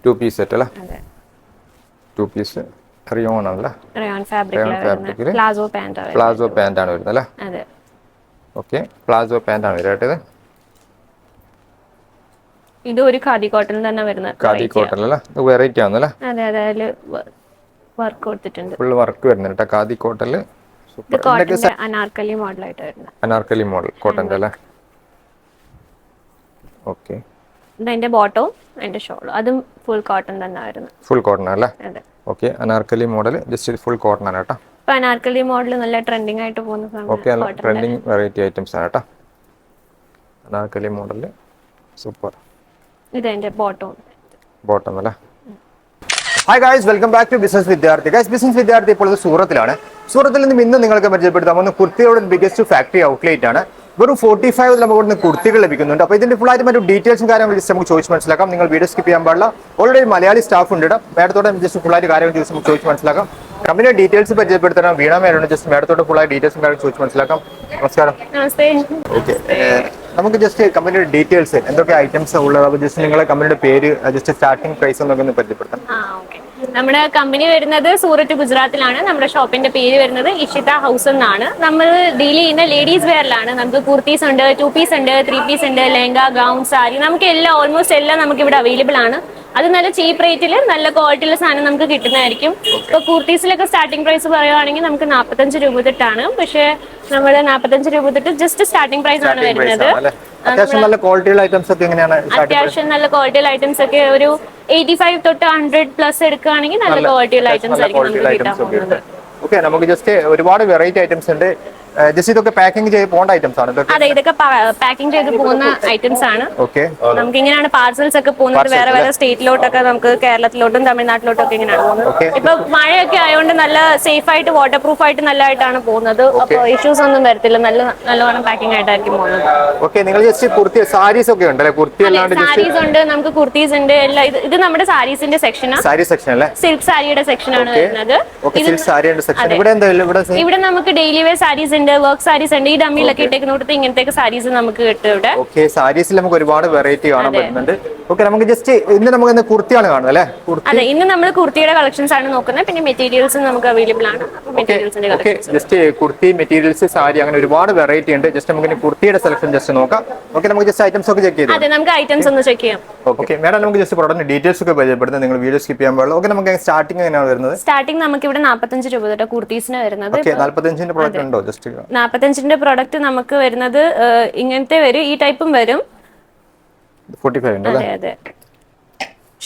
2 piece set അല്ലേ? അതെ. 2 piece റിയോൺ ആണല്ലേ? റയോൺ ഫാബ്രിക്കിൽ പ്ലാസോ പാന്റ് ആണ് വരുന്നത് അല്ലേ? അതെ. ഓക്കെ, പ്ലാസോ പാന്റ് ആണ് വരേണ്ടത്. ഇത് ഒരു ഖാദി കോട്ടൺ തന്നെ വരുന്ന ഖാദി കോട്ടൺ അല്ലേ? വെറൈറ്റി ആണല്ലേ? അതെ അതെ, അതില് വർക്ക് കൊടുത്തിട്ടുണ്ട്. ഫുൾ വർക്ക് വരുന്നുണ്ട് ഖാദി കോട്ടണില്. ഇത് കോട്ടന്റെ അനാർക്കലി മോഡലായിട്ട് വരുന്നത്. അനാർക്കലി മോഡൽ കോട്ടന്റെ അല്ലേ? ഓക്കെ. ഇതിന്റെ ബോട്ടവും അതിന്റെ ഷോളും അതും ഫുൾ കോട്ടൺ തന്നെ വരുന്നത്. ഫുൾ കോട്ടൺ അല്ലേ? അതെ. Okay, Anarkali model just full cotton ആണ് കേട്ടോ. ഇപ്പൊ അനാർക്കലി മോഡൽ നല്ല ട്രെൻഡിങ് ആയിട്ട് പോകുന്ന സാധനം. ഓക്കെ, ട്രെൻഡിങ് വെറൈറ്റി ഐറ്റംസ് ആണ് കേട്ടോ അനാർക്കലി മോഡല്. സൂപ്പർ. ഇത് അതിന്റെ ബോട്ടം അല്ലേ? Hi guys, welcome back to business Vidyarthi. Guys, business Vidyarthi ഇപ്പോൾ സൂറത്തിലാണ്. സൂറത്തിൽ നിന്നും ഇന്ന് നിങ്ങൾക്ക് പരിചയപ്പെടുത്താം ഒന്ന് കുർത്തിയുടെ ബിഗസ്റ്റ് ഫാക്ടറി ഔട്ട്ലെറ്റ് ആണ്. വെറും 45 നമുക്ക് ഇവിടുന്ന് കുർത്തികൾ ലഭിക്കുന്നുണ്ട്. അപ്പോൾ ഇതിന്റെ ഫുൾ ആയിട്ട് മറ്റു ഡീറ്റെയിൽസും കാര്യങ്ങളും ജസ്റ്റ് നമുക്ക് ചോദിച്ച് മനസ്സിലാക്കാം. നിങ്ങൾ വീഡിയോ സ്കിപ്പ് ചെയ്യാൻ പാടില്ല. ഓൾറെഡി മലയാളി സ്റ്റാഫ് ഉണ്ട്. മേഡത്തോടെ ജസ്റ്റ് ഫുൾ ആയിട്ട് കാര്യങ്ങൾ നമുക്ക് ചോദിച്ച് മനസ്സിലാക്കാം. കമ്പനിയുടെ ഡീറ്റെയിൽസ് പരിചയപ്പെടുത്തണം. വീണ മേലുണ്ട്. ജസ്റ്റ് മേഡത്തോട് ഫുൾ ആയിട്ട് ഡീറ്റെയിൽസും കാര്യങ്ങൾ ചോദിച്ച് മനസ്സിലാക്കാം. നമസ്കാരം. ഓക്കെ, നമുക്ക് ജസ്റ്റ് കമ്പനിയുടെ ഡീറ്റെയിൽസ് എന്തൊക്കെ ഐറ്റംസ് ഉള്ളത്, ജസ്റ്റ് നിങ്ങളെ കമ്പനിയുടെ പേര്, ജസ്റ്റ് സ്റ്റാർട്ടിംഗ് പ്രൈസ് എന്നൊക്കെ ഒന്ന് പരിചയപ്പെടുത്താം. നമ്മുടെ കമ്പനി വരുന്നത് സൂറത്ത് ഗുജറാത്തിലാണ്. നമ്മുടെ ഷോപ്പിന്റെ പേര് വരുന്നത് ഇഷിത ഹൗസ് എന്നാണ്. നമ്മൾ ഡീൽ ചെയ്യുന്ന ലേഡീസ് വെയറിലാണ്. നമുക്ക് കുർത്തീസ് ഉണ്ട്, 2 പീസ് ഉണ്ട്, 3 പീസ് ഉണ്ട്, ലെഹങ്ക, ഗൗൺ, സാരി, നമുക്ക് എല്ലാം ഓൾമോസ്റ്റ് എല്ലാം നമുക്ക് ഇവിടെ അവൈലബിൾ ആണ്. അത് നല്ല ചീപ്പ് റേറ്റിൽ നല്ല ക്വാളിറ്റിയുള്ള സാധനം നമുക്ക് കിട്ടുന്നതായിരിക്കും. ഇപ്പൊ കുർത്തീസിലൊക്കെ സ്റ്റാർട്ടിംഗ് പ്രൈസ് പറയുകയാണെങ്കിൽ നമുക്ക് 45 രൂപ തൊട്ടാണ്. പക്ഷേ നമ്മൾ 45 രൂപ തൊട്ട് ജസ്റ്റ് സ്റ്റാർട്ടിംഗ് പ്രൈസ് ആണ് വരുന്നത്. അത്യാവശ്യം നല്ല ക്വാളിറ്റിയുള്ള ഐറ്റംസ് ഒക്കെ എങ്ങനെയാണ്? അത്യാവശ്യം നല്ല ക്വാളിറ്റിയുള്ള ഐറ്റംസ് ഒക്കെ ഒരു 85 തൊട്ട് 100 പ്ലസ് എടുക്കുകയാണെങ്കിൽ നല്ല ക്വാളിറ്റിയുള്ള ഐറ്റംസ് ആയിരിക്കും നമുക്ക് കിട്ടാൻ പോകുന്നത്. ഓക്കെ, നമുക്ക് ജസ്റ്റ് ഒരുപാട് വെറൈറ്റി ഐറ്റംസ് ഉണ്ട്. ജസ്റ്റ് ഇതൊക്കെ പാക്കിംഗ് ചെയ്ത് പോകേണ്ട ഐറ്റംസ് ആണ്. അതെ, ഇതൊക്കെ പാക്കിംഗ് ചെയ്ത് പോകുന്ന ഐറ്റംസ് ആണ്. ഓക്കെ, നമുക്ക് ഇങ്ങനെയാണ് പാർസൽസ് ഒക്കെ പോകുന്നത്. വേറെ വേറെ സ്റ്റേറ്റിലോട്ടൊക്കെ നമുക്ക് കേരളത്തിലോട്ടും തമിഴ്നാട്ടിലോട്ടും ഒക്കെ ഇങ്ങനെയാണ് പോകുന്നത്. ഇപ്പൊ മഴയൊക്കെ ആയതുകൊണ്ട് നല്ല സേഫ് ആയിട്ട് വാട്ടർ പ്രൂഫ് ആയിട്ട് നല്ലതായിട്ടാണ് പോകുന്നത്. അപ്പൊ ഇഷ്യൂസ് ഒന്നും വരത്തില്ല. നല്ലവണ്ണം പാക്കിംഗ് ആയിട്ടായിരിക്കും പോകുന്നത്. ഓക്കെ, നിങ്ങൾ ജസ്റ്റ് കുർത്തി സാരീസ് ഒക്കെ ഉണ്ടല്ലേ? കുർത്തി അല്ലാണ്ട് സാരീസ് ഉണ്ട്, നമുക്ക് കുർത്തീസ് ഉണ്ട്. ഇത് നമ്മുടെ സാരീസിന്റെ സെക്ഷനാണ്. സാരി സെക്ഷൻ അല്ലേ? സിൽക്ക് സാരിയുടെ സെക്ഷൻ ആണ് വരുന്നത്. ഇവിടെ നമുക്ക് ഡെയിലി വെയർ സാരീസ് ഉണ്ട്, വർക്ക് സാരീസ് ഉണ്ട്. ഈ ഡമ്മിയിലൊക്കെ ഇട്ടേക്കുന്ന ഇങ്ങനത്തെ സാരീസ് നമുക്ക് കിട്ടും ഇവിടെ. ഓക്കെ, സാരീസിൽ നമുക്ക് ഒരുപാട് വെറൈറ്റി കാണാൻ പറ്റുന്നുണ്ട്. ഓക്കെ, നമുക്ക് ജസ്റ്റ് ഇന്ന് നമുക്ക് കുർത്തിയാണ് കാണുന്നത് അല്ലേ? അതെ, ഇന്ന് നമ്മൾ കുർത്തിയുടെ കളക്ഷൻസ് ആണ് നോക്കുന്നത്. പിന്നെ മെറ്റീരിയൽസ് നമുക്ക് അവൈലബിൾ ആണ്. മെറ്റീരിയൽസിന്റെ collections just kurti, materials, sari, അങ്ങനെ ഒരുപാട് വെറൈറ്റി ഉണ്ട്. ജസ്റ്റ് നമുക്ക് കുർത്തിയുടെ സെലക്ഷൻ ജസ്റ്റ് നോക്കാം. ഓക്കെ, നമുക്ക് ജസ്റ്റ് ഐറ്റംസ് ഒക്കെ ചെക്ക് ചെയ്യാം. അതെ, നമുക്ക് ഐറ്റംസ് ഒന്ന് ചെക്ക് ചെയ്യാം. ഓക്കെ മേഡം, നമുക്ക് ജസ്റ്റ് പ്രോഡക്റ്റ് ഡീറ്റെയിൽസ് ഒക്കെ പരിചയപ്പെടുന്നത്. നിങ്ങൾ വീഡിയോ സ്കിപ്പ് ചെയ്യാൻ പാടില്ല. ഓക്കെ, നമുക്ക് സ്റ്റാർട്ടിംഗ് എങ്ങനെയാണ് വരുന്നത്? സ്റ്റാർട്ടിംഗ് നമുക്ക് ഇവിടെ 45 രൂപ തൊട്ട് കുർത്തീസിന് വരുന്നത്. 45ന്റെ പ്രോഡക്റ്റ് ഉണ്ടോ? ജസ്റ്റ് 45ന്റെ പ്രോഡക്റ്റ് നമുക്ക് വരുന്നത് ഇങ്ങനത്തെ വരും. ഈ ടൈപ്പും വരും. 45 ഉണ്ട് അല്ലേ? അതെ,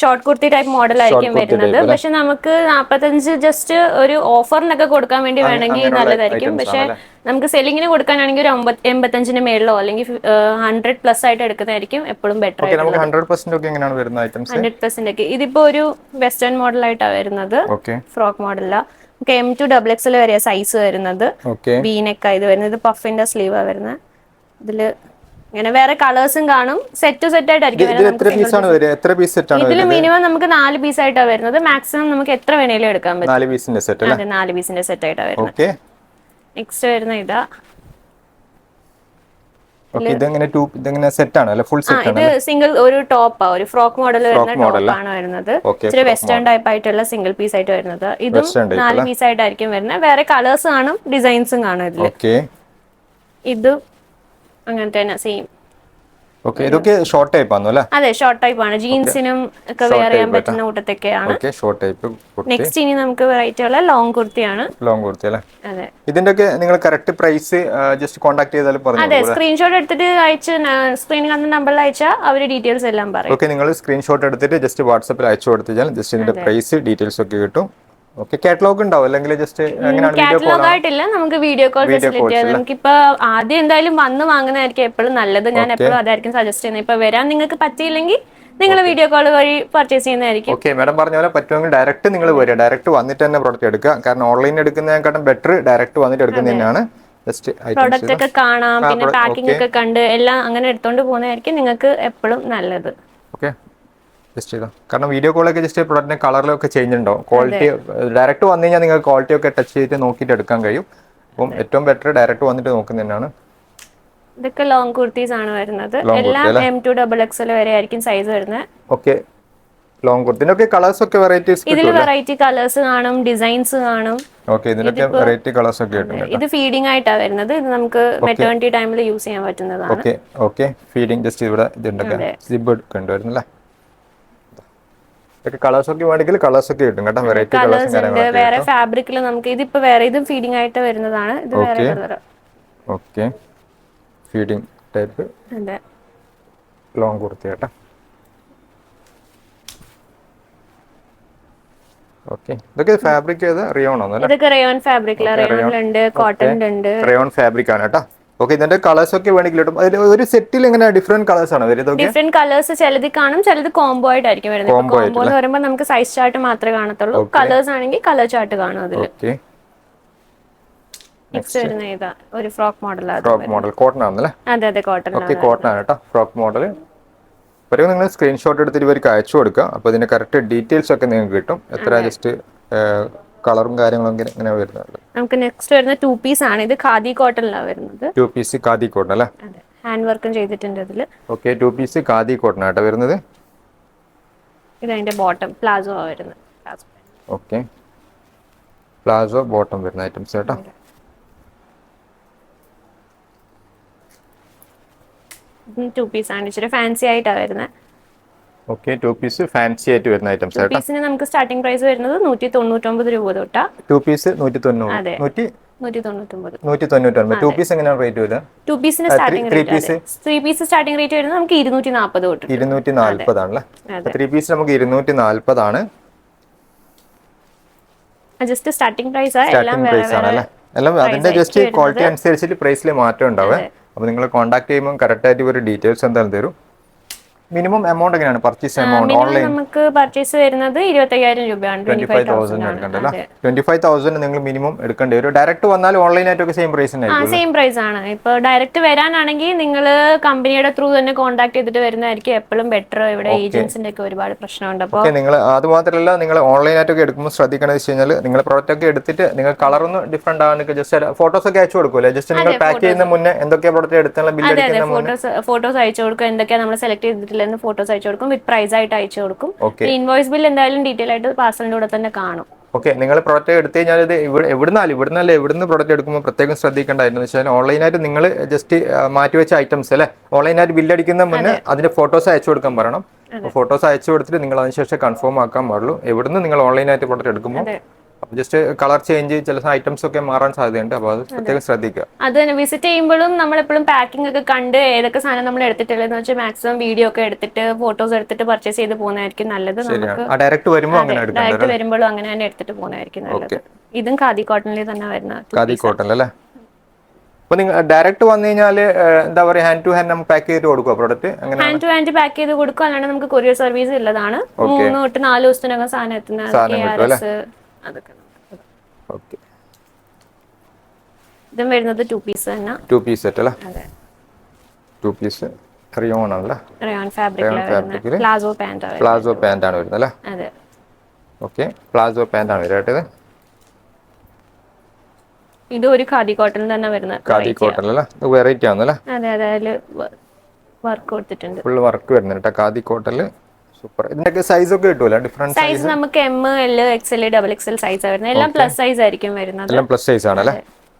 ഷോർട്ട് കുർത്തി ടൈപ്പ് മോഡൽ ആയിരിക്കും വരുന്നത്. പക്ഷെ നമുക്ക് 45 ജസ്റ്റ് ഒരു ഓഫറിനൊക്കെ കൊടുക്കാൻ വേണ്ടി വേണമെങ്കിൽ നല്ലതായിരിക്കും. പക്ഷെ നമുക്ക് സെല്ലിങ്ങിന് കൊടുക്കാനാണെങ്കിൽ ഒരു 85ന് മേളിലോ അല്ലെങ്കിൽ 100 പ്ലസ് ആയിട്ട് എടുക്കുന്നതായിരിക്കും എപ്പോഴും ബെറ്റർ. 100% ഒക്കെ ഇതിപ്പോ ഒരു വെസ്റ്റേൺ മോഡൽ ആയിട്ടാണ് വരുന്നത്. ഫ്രോക്ക് മോഡലാ. M2XXL വരെ സൈസ് വരുന്നത്. വീനെക്ക് ഇത് വരുന്നത്. പഫിന്റെ സ്ലീവ് വരുന്നത്. ഇതില് ഇങ്ങനെ വേറെ കളേഴ്സും കാണും. സെറ്റ് ആയിട്ടായിരിക്കും. ഇതിൽ മിനിമം നമുക്ക് 4 പീസ് ആയിട്ടാണ് വരുന്നത്. മാക്സിമം നമുക്ക് എത്ര വേണേലും എടുക്കാൻ പറ്റും. 4 പീസിന്റെ സെറ്റ് ആയിട്ടാണ് വരുന്നത്. നെക്സ്റ്റ് വരുന്ന ഇതാ. ഇത് സിംഗിൾ ഒരു ടോപ്പാ, ഒരു ഫ്രോക്ക് മോഡൽ വരുന്ന ടോപ്പാണ് വരുന്നത്. ഇച്ചിരി വെസ്റ്റേൺ ടൈപ്പ് ആയിട്ടുള്ള സിംഗിൾ പീസ് ആയിട്ട് വരുന്നത്. ഇതും 4 പീസ് ആയിട്ടായിരിക്കും വരുന്നത്. വേറെ കളേഴ്സ് കാണും, ഡിസൈൻസും കാണും ഇതില്. ഇത് അങ്ങനത്തെ തന്നെ സെയിം. ഇതൊക്കെ ഷോർട്ട് ടൈപ്പ് ആണോ അല്ലേ? അതെ, ഷോർട്ട് ടൈപ്പ് ആണ്. ജീൻസിനും ഒക്കെ വെയർ ചെയ്യാൻ പറ്റുന്ന കൂട്ടത്തൊക്കെയാണ്. നെക്സ്റ്റ് ഇനി നമുക്ക് വെറൈറ്റി ഉള്ള ലോങ് കുർത്തിയാണ്. ലോങ് കുർത്തി അല്ലേ? അതെ. ഇതിന്റെ ഒക്കെ നിങ്ങൾ കറക്റ്റ് പ്രൈസ് ജസ്റ്റ് കോൺടാക്ട് ചെയ്താൽ പറഞ്ഞു. അതെ, സ്ക്രീൻഷോട്ട് എടുത്തിട്ട് അയച്ച് സ്ക്രീനിൽ കാണുന്ന നമ്പറിൽ അയച്ചാൽ അവർ ഡീറ്റെയിൽസ് എല്ലാം പറയും. ഓക്കെ, നിങ്ങൾ സ്ക്രീൻഷോട്ട് എടുത്തിട്ട് ജസ്റ്റ് വാട്സാപ്പിൽ അയച്ചു കൊടുത്താൽ ജസ്റ്റ് ഇതിന്റെ പ്രൈസ് ഡീറ്റെയിൽസ് ഒക്കെ കിട്ടും. ഓക്കെ, കാറ്റലോഗ് ഉണ്ടാവും അല്ലെങ്കിൽ ജസ്റ്റ് കാറ്റലോഗ് ആയിട്ടില്ല, നമുക്ക് വീഡിയോ കോൾ ഫെസിലിറ്റി. നമുക്കിപ്പോ ആദ്യം എന്തായാലും വന്ന് വാങ്ങുന്നതായിരിക്കും എപ്പോഴും നല്ലത്. ഞാൻ എപ്പോഴും അതായിരിക്കും സജസ്റ്റ് ചെയ്യുന്നത്. ഇപ്പൊ വരാൻ നിങ്ങൾക്ക് പറ്റിയില്ലെങ്കിൽ നിങ്ങൾ വീഡിയോ കോൾ വഴി പർച്ചേസ് ചെയ്യുന്നതായിരിക്കും. ഓക്കെ, മാഡം പറഞ്ഞ പോലെ പറ്റുമെങ്കിൽ ഡയറക്റ്റ് നിങ്ങൾ വരിക. ഡയറക്റ്റ് വന്നിട്ട് തന്നെ പ്രോഡക്റ്റ് എടുക്കുക. കാരണം ഓൺലൈൻ എടുക്കുന്നതിനെക്കാട്ടും ബെറ്റർ ഡയറക്റ്റ് വന്നിട്ട് എടുക്കുന്നത് തന്നെയാണ്. പ്രോഡക്റ്റ് ഒക്കെ കാണാം, പിന്നെ പാക്കിംഗ് ഒക്കെ കണ്ട് എല്ലാം അങ്ങനെ എടുത്തോണ്ട് പോകുന്നതായിരിക്കും നിങ്ങൾക്ക് എപ്പോഴും നല്ലത്. ഓക്കെ, ജസ്റ്റ് ചെയ്തോ. കാരണം വീഡിയോ കോളൊക്കെ ജസ്റ്റ് പ്രൊഡക്റ്റിന്റെ കളറിലൊക്കെ ചേഞ്ച് ഉണ്ടാവും. ക്വാളിറ്റി ഡയറക്റ്റ് വന്നു കഴിഞ്ഞാൽ നിങ്ങൾക്ക് ക്വാളിറ്റി ഒക്കെ ടച്ച് ചെയ്തിട്ട് നോക്കിയിട്ട് എടുക്കാൻ കഴിയും. അപ്പം ഏറ്റവും ബെറ്റർ ഡയറക്റ്റ് വന്നിട്ട് നോക്കുന്നത് തന്നെയാണ്. ഇതൊക്കെ ലോങ് കുർത്തീസ് ആണ് വരുന്നത്. എല്ലാം M2XXL വരെ ആയിരിക്കും സൈസ് വരുന്നത്. Okay, long kurti. ഇതിനൊക്കെ കളേഴ്സ് ഒക്കെ വെറൈറ്റീസ് ഇതിൽ വെറൈറ്റി കളേഴ്സ് കാണും, ഡിസൈൻസ് കാണും. ഓക്കെ, ഇതിനൊക്കെ വെറൈറ്റി കളേഴ്സ് ഒക്കെ കിട്ടും. ഇത് ഫീഡിംഗ് ആയിട്ടാ വരുന്നത്. ഇത് നമുക്ക് മെറ്റേണിറ്റി ടൈമിൽ യൂസ് ചെയ്യാൻ പറ്റുന്നതാണ്. ഓക്കെ ഓക്കെ, ഫീഡിംഗ് ജസ്റ്റ് ഇവിടെ ഇതുണ്ടൊക്കെ സിബ് കണ്ടുവരുന്നില്ല. ഇതൊക്കെ കളേഴ്സ് ഒക്കെ വേണമെങ്കിൽ കളേഴ്സ് ഒക്കെ കിട്ടും കേട്ടോ. വെറൈറ്റി കളേഴ്സ് ഉണ്ട്. വേറെ ഫാബ്രിക്കിൽ നമുക്ക് ഇതിപ്പോ വേറെ ഇതും ഫീഡിംഗ് ആയിട്ട് വരുന്നതാണ്. ഇത് വേറെ കളർ. ഓക്കെ, ഫീഡിംഗ് ടൈപ്പ് അതെ, ലോങ് കുർത്തി കേട്ടോ. ഓക്കെ, ഇതൊക്കെ ഫാബ്രിക് ഏത് റിയോൺ ആണ്? ഇതൊക്കെ റയോൺ ഫാബ്രിക്കിൽ, റയോണിലുണ്ട്, കോട്ടണിലുണ്ട്. റയോൺ ഫാബ്രിക് ആണ് കേട്ടോ. ഓക്കെ, ഇതിന്റെ കളേഴ്സ് ഒക്കെ വേണമെങ്കിൽ കിട്ടും. ഒരു സെറ്റിൽ എങ്ങനെ ഡിഫറെന്റ് കളേഴ്സ് ആണ് വരുന്നത്? ഡിഫറെന്റ് കളേഴ്സ് ചിലത് കാണും, ചിലത് കോംബോ ആയിട്ടായിരിക്കും വരുന്നത്. കോംബോ എന്ന് പറയുമ്പോൾ നമുക്ക് സൈസ് ചാർട്ട് മാത്രമേ കാണത്തുള്ളൂ. കളേഴ്സ് ആണെങ്കിൽ കളർ ചാർട്ട് കാണും അതിൽ. നെക്സ്റ്റ് വരുന്ന ഇതാ ഒരു frock model. Frock model cotton ആണല്ലേ? അതെ അതെ, കോട്ടൺ. ഓക്കെ, കോട്ടൺ ആണ് കേട്ടോ ഫ്രോക്ക് മോഡൽ. ഒരു നിങ്ങൾ സ്ക്രീൻഷോട്ട് എടുത്തിട്ട് ഇവർക്ക് അയച്ചു കൊടുക്കുക. അപ്പോൾ ഇതിന്റെ കറക്റ്റ് ഡീറ്റെയിൽസ് ഒക്കെ നിങ്ങൾക്ക് കിട്ടും. എത്ര ജസ്റ്റ് കളറും കാര്യങ്ങളൊക്കെ ഇങ്ങനെ വരുന്നത്. നമുക്ക് നെക്സ്റ്റ് വരുന്ന 2 പീസ് ആണ്. ഇത് ഖാദി കോട്ടണിലാണ് വരുന്നത്. 2 പീസ് ഖാദി കോട്ടൺ അല്ലേ? അതെ, ഹാൻഡ് വർക്കും ചെയ്തിട്ടുണ്ട് ഇതിൽ. ഓക്കെ, 2 പീസ് ഖാദി കോട്ടൺ ആട്ടോ വരുന്നത്. ഇത് അതിന്റെ ബോട്ടം പ്ലാസോ ആ വരുന്നത്. ഓക്കെ, പ്ലാസോ ബോട്ടം വരുന്ന ഐറ്റംസ് കേട്ടോ. ഇത് 2 പീസ് ആണ്. ഇച്ചിരി ഫാൻസി ആയിട്ടാണ് വരുന്നത്. ഓക്കെ, 2 പീസ് ഫാൻസി ആയിട്ട് വരുന്ന ഐറ്റംസ് കേട്ടോ. പീസിന് നമുക്ക് സ്റ്റാർട്ടിംഗ് പ്രൈസ് വരുന്നത് 199 രൂപ തൊട്ടാ. 2 പീസ് 190. 199. 2 പീസ് എങ്ങനെയാണ് റേറ്റ് വരിക? 2 പീസിന് starting rate. 3 piece starting rate വരുന്നത് നമുക്ക് 240 തൊട്ട്. 240 ആണല്ലേ? 3 പീസ് നമുക്ക് 240 ആണ്. ജസ്റ്റ് സ്റ്റാർട്ടിംഗ് പ്രൈസ് ആണ്. എല്ലാം അതിന്റെ ജസ്റ്റ് ക്വാളിറ്റി അനുസരിച്ചിട്ട് പ്രൈസിൽ മാറ്റം ഉണ്ടാവും. അപ്പോൾ നിങ്ങൾ കോൺടാക്ട് ചെയ്യുമ്പോൾ കറക്റ്റ് ആയിട്ട് ഒരു ഡീറ്റെയിൽസ് എന്തായാലും തരും. മിനിമം എമൗണ്ട് എങ്ങനെയാണ് പർച്ചേസ് എമൗണ്ട്? ഓൺലൈൻ നമുക്ക് പർച്ചേസ് വരുന്നത് 25,000 രൂപയാണ്. 25,000 എടുക്കണ്ടല്ലോ. 25,000 നിങ്ങൾ മിനിമം എടുക്കേണ്ടി വരും. ഡയറക്റ്റ് വന്നാൽ ഓൺലൈൻ ആയിട്ടൊക്കെ സെയിം പ്രൈസ് ആയിരിക്കും. സെയിം പ്രൈസ് ആണ്. ഇപ്പോൾ ഡയറക്റ്റ് വരാനാണെങ്കിൽ നിങ്ങൾ കമ്പനിയുടെ ത്രൂ തന്നെ കോൺടാക്ട് ചെയ്തിട്ട് വരുന്നതായിരിക്കും എപ്പോഴും ബെറ്റർ. ഇവിടെ ഏജൻസിന്റെ ഒക്കെ ഒരുപാട് പ്രശ്നമുണ്ട്. അപ്പോൾ നിങ്ങൾ അത് മാത്രമല്ല, നിങ്ങൾ ഓൺലൈൻ ആയിട്ടൊക്കെ എടുക്കുമ്പോൾ ശ്രദ്ധിക്കണമെന്ന് വെച്ച് കഴിഞ്ഞാൽ നിങ്ങൾ പ്രോഡക്റ്റ് ഒക്കെ എടുത്തിട്ട് നിങ്ങൾ കളർ ഒന്ന് ഡിഫറെന്റ് ആണ്. ജസ്റ്റ് ഫോട്ടോസ് ഒക്കെ അയച്ചു കൊടുക്കൂല്ലേ? ജസ്റ്റ് നിങ്ങൾ പാക്ക് ചെയ്യുന്ന മുന്നേ എന്തൊക്കെയാണ് പ്രോഡക്റ്റ് എടുത്തുള്ള ബില്ല് അടിക്കുന്ന ഫോട്ടോസ് അയച്ചു കൊടുക്കും. എന്തൊക്കെയാണ് നമ്മൾ സെലക്ട് ചെയ്തിട്ടില്ല ഫോട്ടോസ് അയച്ചു കൊടുക്കും. വിത്ത് പ്രൈസ് ആയിട്ട് അയച്ചു കൊടുക്കും. ഇൻവോയ്സ് ബിൽ എന്തായാലും ഡീറ്റെയിൽ ആയിട്ട് പാർസലിന്റെ കൂടെ തന്നെ കാണും. ഓക്കെ, നിങ്ങൾ പ്രോഡക്റ്റ് എടുത്തു കഴിഞ്ഞാൽ ഇത് എവിടുന്ന് പ്രോഡക്റ്റ് എടുക്കുമ്പോൾ പ്രത്യേകം ശ്രദ്ധിക്കേണ്ടതായിരുന്നു വെച്ചാൽ ഓൺലൈനായിട്ട് നിങ്ങൾ ജസ്റ്റ് മാറ്റിവെച്ച ഐറ്റംസ് അല്ലേ, ഓൺലൈനായിട്ട് ബില്ലടിക്കുന്ന മുന്നേ അതിന്റെ ഫോട്ടോസ് അയച്ചു കൊടുക്കാൻ പറയണം. ഫോട്ടോസ് അയച്ചു കൊടുത്തിട്ട് നിങ്ങൾ അതിനുശേഷം കൺഫേം ആക്കാൻ പാടുള്ളൂ. എവിടുന്ന് നിങ്ങൾ ഓൺലൈനായിട്ട് പ്രോഡക്റ്റ് എടുക്കുമ്പോൾ ജസ്റ്റ് കളർ ചേഞ്ച് ചില ഐറ്റംസ് ഒക്കെ മാറാൻ സാധ്യതയുണ്ട്. അപ്പോൾ അത് പ്രത്യേകം ശ്രദ്ധിക്കുക. അത് തന്നെ വിസിറ്റ് ചെയ്യുമ്പോഴും നമ്മളെപ്പോഴും പാക്കിംഗ് ഒക്കെ കണ്ട് ഏതൊക്കെ സാധനം നമ്മൾ എടുത്തിട്ടുള്ളതെന്ന് വെച്ചാൽ മാക്സിമം വീഡിയോ ഒക്കെ എടുത്തിട്ട് ഫോട്ടോസ് എടുത്തിട്ട് പർച്ചേസ് ചെയ്ത് പോകുന്നതായിരിക്കും നല്ലത്. ഡയറക്റ്റ് വരുമ്പോഴും അങ്ങനെ തന്നെ എടുത്തിട്ട് പോകുന്നതായിരിക്കും നല്ലത്. ഇതും ഖാദി കോട്ടണിൽ തന്നെ വരുന്ന ഖാദി കോട്ടൺ അല്ലേ? അപ്പോൾ നിങ്ങൾ ഡയറക്റ്റ് വന്നു കഴിഞ്ഞാൽ എന്താ പറയുക, ഹാൻഡ് ടു ഹാൻഡ് നമുക്ക് പാക്ക് ചെയ്ത് കൊടുക്കുക പ്രോഡക്റ്റ്? അങ്ങനെ ഹാൻഡ് ടു ഹാൻഡ് പാക്ക് ചെയ്ത് കൊടുക്കുക. അല്ലാണ്ട് നമുക്ക് കൊറിയർ സർവീസ് ഉള്ളതാണ്. 3 തൊട്ട് 4 ദിവസത്തിനകം സാധനം എത്തുന്ന അതൊക്കെ. ഓക്കെ, ഇതും വരുന്നത് 2 പീസ് തന്നെ. 2 പീസ് സെറ്റ് അല്ലേ? അതെ, 2 പീസ് റിയോൺ ആണല്ലേ? റിയോൺ ഫാബ്രിക്കിൽ പ്ലാസോ പാന്റ് ആണ് വരുന്നത് അല്ലേ? അതെ, ഓക്കെ, പ്ലാസോ പാന്റ് ആണ് വരുന്നത്. ഇത് ഒരു ഖാദി കോട്ടൺ തന്നെ വരുന്നത്. ഖാദി കോട്ടൺ അല്ലേ? വെറൈറ്റി ആണല്ലേ? അതെ അതെ, അതില് വർക്ക് കൊടുത്തിട്ടുണ്ട്. ഫുൾ വർക്ക് വരുന്നുണ്ട് കേട്ടോ ഖാദി കോട്ടണിൽ. സൂപ്പർ. ഇതിന്റെ സൈസ് ഒക്കെ കിട്ടൂല? ഡിഫറെന്റ് സൈസ് നമുക്ക് M, L, XL, XXL size വരുന്നത്. എല്ലാം പ്ലസ് സൈസ് ആയിരിക്കും വരുന്നത്. എല്ലാം പ്ലസ് സൈസ് ആണല്ലേ?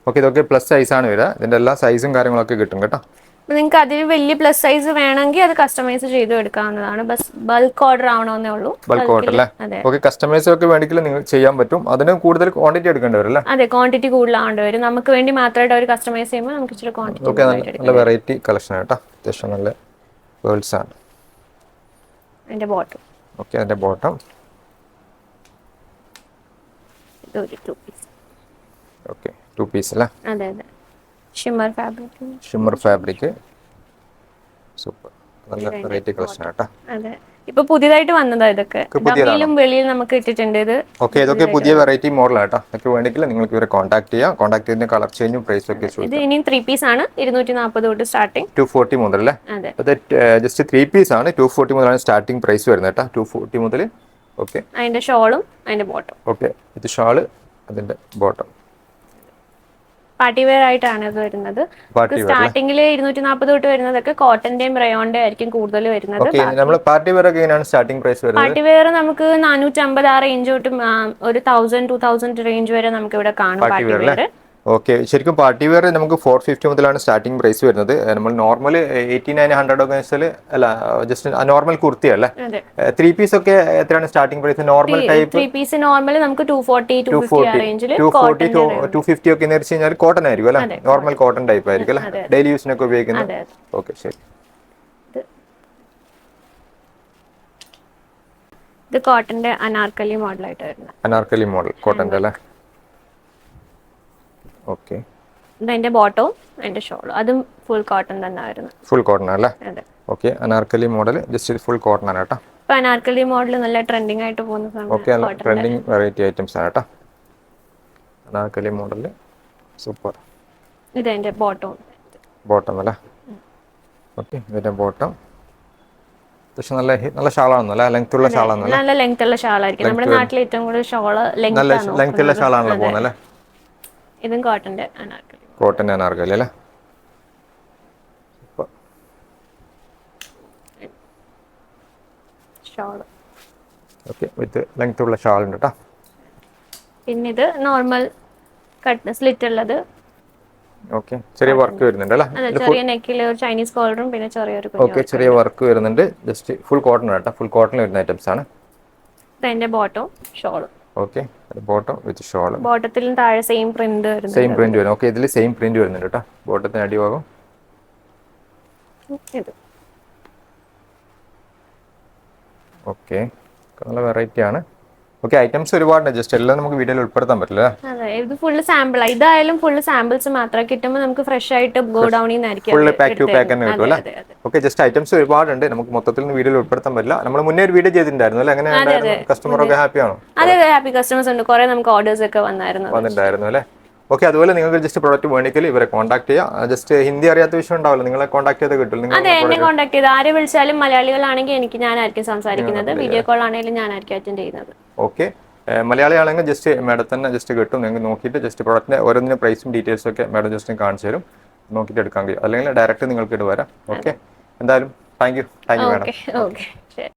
ഓക്കെ, ഇതൊക്കെ പ്ലസ് സൈസ് ആണ് വരിക. ഇതിന്റെ എല്ലാ സൈസും കാര്യങ്ങളൊക്കെ കിട്ടും കേട്ടോ. നിങ്ങൾക്ക് അതിൽ വലിയ പ്ലസ് സൈസ് വേണമെങ്കിൽ അത് കസ്റ്റമൈസ് ചെയ്ത് എടുക്കാവുന്നതാണ്. ബൾക്ക് ഓർഡർ ആവണമെന്നേ ഉള്ളൂ. ബൾക്ക് ഓർഡർ അല്ലേ? ഓക്കെ, കസ്റ്റമൈസ് ഒക്കെ വേണമെങ്കിൽ നിങ്ങൾ ചെയ്യാൻ പറ്റും. അതിന് കൂടുതൽ ക്വാണ്ടിറ്റി എടുക്കേണ്ടി വരും അല്ലേ? അതെ, ക്വാണ്ടിറ്റി കൂടുതലാവേണ്ടി വരും. നമുക്ക് വേണ്ടി മാത്രമായിട്ട് അവർ കസ്റ്റമൈസ് ചെയ്യുമ്പോൾ നമുക്ക് ഇച്ചിരി ക്വാണ്ടിറ്റി. നല്ല വെറൈറ്റി കളക്ഷൻ കേട്ടോ. അത്യാവശ്യം നല്ല പേൾസ് ആണ്. അതിന്റെ ബോട്ടം. ഓക്കെ, അതിന്റെ ബോട്ടം. ഇതൊരു 2 പീസ്. ഓക്കെ, 2 പീസ് അല്ലേ? അതെ അതെ, ഷിമ്മർ ഫാബ്രിക്. സൂപ്പർ, നല്ല വെറൈറ്റി കളക്ഷൻ കേട്ടോ. അതെ, ഇപ്പൊ പുതിയതായിട്ട് വന്നതാ ഇതൊക്കെ. ഡബ്ബിലും വെളിയിൽ നമുക്ക് ഇട്ടിട്ടുണ്ട് ഇത്. ഓക്കെ, ഇതൊക്കെ പുതിയ വെറൈറ്റി മോഡലാണ് കേട്ടോ. ഇതൊക്കെ വേണമെങ്കിൽ നിങ്ങൾക്ക് ഇവരെ കോൺടാക്ട് ചെയ്യാം. കോൺടാക്ട് ചെയ്തിട്ട് കളർ ചേഞ്ചും പ്രൈസ് ഒക്കെ ഇത് ഇനിയും 3 പീസ് ആണ്. 240 തൊട്ട് സ്റ്റാർട്ടിംഗ്. 240 മുതൽ അല്ലേ? അത് ജസ്റ്റ് 3 പീസ് ആണ്. 240 മുതലാണ് സ്റ്റാർട്ടിംഗ് പ്രൈസ് വരുന്നത് കേട്ടോ. 240 മുതൽ. ഓക്കെ, അതിന്റെ ഷോളും അതിന്റെ ബോട്ടം. ഓക്കെ, ഇത് ഷാള്, അതിന്റെ ബോട്ടം. പാർട്ടി വെയർ ആയിട്ടാണ് ഇത് വരുന്നത്. സ്റ്റാർട്ടിംഗിൽ 240 തൊട്ട് വരുന്നതൊക്കെ കോട്ടന്റെയും റയോണിന്റെ ആയിരിക്കും കൂടുതൽ വരുന്നത്. നമ്മൾ പാർട്ടി വെയർ ഒക്കെ എങ്ങനെയാണ് സ്റ്റാർട്ടിംഗ് പ്രൈസ് വരുന്നത്? പാർട്ടി വെയർ നമുക്ക് 450 ആ റേഞ്ച് തൊട്ട് ഒരു 1000-2000 റേഞ്ച് വരെ നമുക്ക് ഇവിടെ കാണും പാർട്ടി വെയർ. ഓക്കെ, ശരിക്കും പാർട്ടി വെയർ നമുക്ക് 450 മുതലാണ് സ്റ്റാർട്ടിംഗ് പ്രൈസ് വരുന്നത്. നമ്മൾ നോർമൽ 8900 ഒക്കെ വെച്ചാൽ അല്ല, ജസ്റ്റ് നോർമൽ കുർത്തി അല്ലേ. 3 പീസ് ഒക്കെ എത്രയാണ് starting price? Normal type 3 piece normal നമുക്ക് 240-250 ആ റേഞ്ചിൽ 240-250 ഒക്കെ എന്ന് വെച്ച് കഴിഞ്ഞാൽ കോട്ടൺ ആയിരിക്കും അല്ലേ, നോർമൽ കോട്ടൺ ടൈപ്പ് ആയിരിക്കും അല്ലേ, ഡെയിലി യൂസിനൊക്കെ ഉപയോഗിക്കുന്നത്. ഓക്കെ, ശരി. ഇത് കോട്ടന്റെ അനാർക്കലി മോഡലായിട്ട് വരുന്നത്. അനാർക്കലി മോഡൽ കോട്ടന്റെ അല്ലേ. ഓക്കെ, ഇതിന്റെ ബോട്ടവും അതിന്റെ ഷോളും അതും ഫുൾ കോട്ടൺ തന്നെ വരുന്നത്. ഫുൾ കോട്ടൺ അല്ലേ. Okay, Anarkali model just full cotton ആണ് കേട്ടോ. ഇപ്പൊ അനാർക്കലി മോഡൽ നല്ല ട്രെൻഡിങ് ആയിട്ട് പോകുന്ന. ഓക്കെ, ട്രെൻഡിങ് വെറൈറ്റി ഐറ്റംസ് ആണ് കേട്ടോ അനാർക്കലി മോഡൽ. സൂപ്പർ. ഇതിന്റെ ബോട്ടം അല്ലേ. ഓക്കെ, ഇതിന്റെ ബോട്ടം പക്ഷെ നല്ല ഷാളാണെന്നല്ല, ലെങ്ത് ഉള്ള ഷാളാണെന്നല്ല. നല്ല ലെങ്ത് ഉള്ള ഷാളായിരിക്കും. നമ്മുടെ നാട്ടിൽ ഏറ്റവും കൂടുതൽ ഷോള് ലെങ്ത് ഉള്ള ഷാളാണല്ലോ പോകുന്നത്. ഇതും കോട്ടന്റെ അനാർക്കലി അല്ലേ. ഷോള് ഓക്കെ, വിത്ത് ലെങ്ത് ഉള്ള ഷാൾ ഉണ്ട് കേട്ടോ. പിന്നെ ഇത് നോർമൽ കട്ട് സ്ലിറ്റ് ഉള്ളത്. ഓക്കെ, ചെറിയ വർക്ക് വരുന്നുണ്ട് അല്ലേ. ചെറിയ നെക്കിൽ ഒരു ചൈനീസ് കോളറും പിന്നെ ചെറിയൊരു. ഓക്കെ, ചെറിയ വർക്ക് വരുന്നുണ്ട്. ജസ്റ്റ് ഫുൾ കോട്ടൺ കേട്ടോ, ഫുൾ കോട്ടണിൽ വരുന്ന ഐറ്റംസ് ആണ്. അതിന്റെ bottom shawl. Okay, bottom with shawl. ബോട്ടത്തിലും താഴെ സെയിം പ്രിന്റ് വരുന്നു. സെയിം പ്രിന്റ് വരും. ഓക്കെ, ഇതിൽ സെയിം പ്രിന്റ് വരുന്നുണ്ട് കേട്ടോ ബോട്ടത്തിന് അടിഭാഗം. ഓക്കെ, നല്ല വെറൈറ്റി ആണ്. ഓക്കെ, ഐറ്റംസ് ഒരുപാടുണ്ട്, ജസ്റ്റ് എല്ലാം നമുക്ക് വീഡിയോയിൽ ഉൾപ്പെടുത്താൻ പറ്റില്ല. അതെ, ഇത് ഫുള്ള് സാമ്പിൾ. ഇതായാലും ഫുള്ള് സാമ്പിൾസ് മാത്രം കിട്ടുമ്പോൾ നമുക്ക് ഫ്രഷ് ആയിട്ട് ഗോ ഡൗണിൽ നിന്നായിരിക്കും ഫുള്ള് പാക്ക് ടു പാക്ക് തന്നെ കിട്ടും അല്ലേ. ഓക്കെ, ജസ്റ്റ് ഐറ്റംസ് ഒരുപാടുണ്ട്, നമുക്ക് മൊത്തത്തിൽ വീഡിയോയിൽ ഉൾപ്പെടുത്താൻ പറ്റില്ല. നമ്മൾ മുന്നേ ഒരു വീഡിയോ ചെയ്തിട്ടുണ്ടായിരുന്നു അല്ലേ, എങ്ങനെ കസ്റ്റമർ ഒക്കെ ഹാപ്പി ആണോ? അതെ, ഹാപ്പി കസ്റ്റമേഴ്സ് ഉണ്ട്. കുറെ നമുക്ക് ഓർഡേഴ്സ് ഒക്കെ വന്നിട്ടുണ്ടായിരുന്നു അല്ലേ. ഓക്കെ, അതുപോലെ നിങ്ങൾക്ക് ജസ്റ്റ് പ്രോഡക്റ്റ് വേണമെങ്കിൽ ഇവരെ കോൺടാക്ട് ചെയ്യാം. ജസ്റ്റ് ഹിന്ദി അറിയാത്ത വിഷയം ഉണ്ടാവില്ല, നിങ്ങളെ കോൺടാക്ട് ചെയ്ത് കിട്ടും. അതെ, എന്നെ കോൺടാക്ട് ചെയ്ത് ആരെ വിളിച്ചാലും മലയാളികളാണെങ്കിൽ ഞാനായിരിക്കും സംസാരിക്കുന്നത്. വീഡിയോ കോൾ ആണെങ്കിലും ഞാനായിരിക്കും അറ്റൻഡ് ചെയ്യുന്നത്. ഓക്കെ, മലയാളി ആണെങ്കിൽ ജസ്റ്റ് മാഡം തന്നെ ജസ്റ്റ് കിട്ടും. നിങ്ങൾക്ക് നോക്കിയിട്ട് ജസ്റ്റ് പ്രോഡക്റ്റിന്റെ ഓരോന്നിന്റെ പ്രൈസും ഡീറ്റെയിൽസും ഒക്കെ മാഡം ജസ്റ്റ് കാണിച്ചു തരും, നോക്കിയിട്ട് എടുക്കാൻ കഴിയും. അല്ലെങ്കിൽ ഡയറക്റ്റ് നിങ്ങൾക്ക് ഇത് വരാം. ഓക്കെ, എന്തായാലും താങ്ക് യു മാഡം. ഓക്കെ, ശരി.